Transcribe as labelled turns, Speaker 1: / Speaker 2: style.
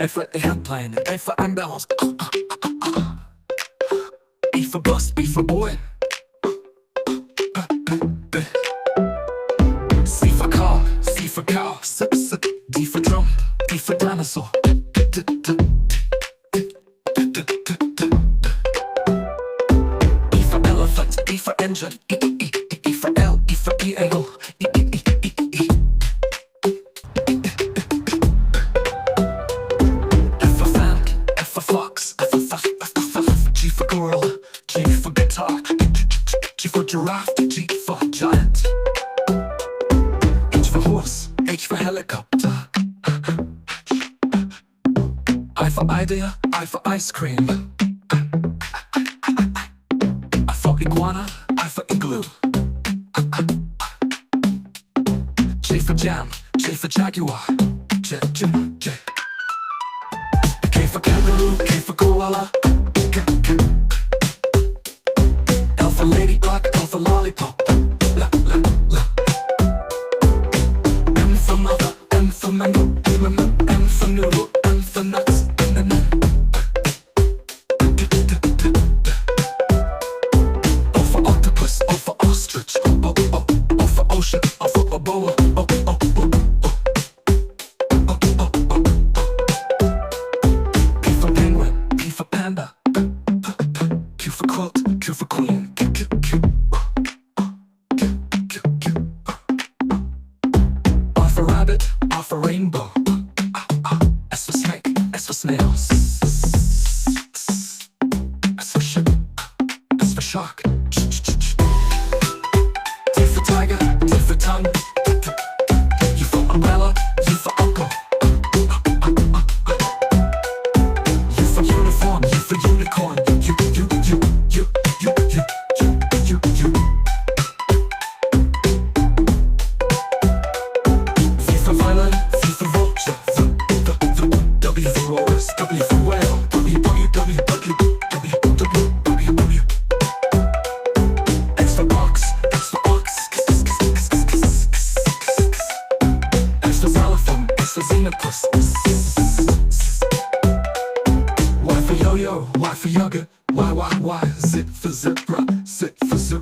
Speaker 1: A for airplane, A for ambulance. B for bus, B for boy. C for car, C for cow. D for drum, D for dinosaur. E for elephant, E for engine. E for L, E for eel. F for fan, F for fox. G for gorilla, G for guitar. G for giraffe, G for giant. H for horse, H for helicopter. I for idea, I for ice cream. I for iguana, I for igloo. J for jam, J for jaguar. J. K for kangaroo, K for koala. L for ladybug, L for lollipop. M for mother, M for mango. M for noodle, N for nuts. O for octopus, O for ostrich. O for ocean, O for boa. P for penguin, P for panda. Q for quilt, Q for queen. R for rabbit, R for rainbow. S for snake, S for snail. S for ship, S for shark. T for tiger, T for tongue. U for umbrella, U for uncle. U for uniform, U for unicorn. U. V for violin, V for vulture. W for walrus, W for whale. W. X for box, X for ox. X for xylophone, X for xenopus. Y for yo-yo, Y for yogurt. Y. Z for zebra, Z for zoo.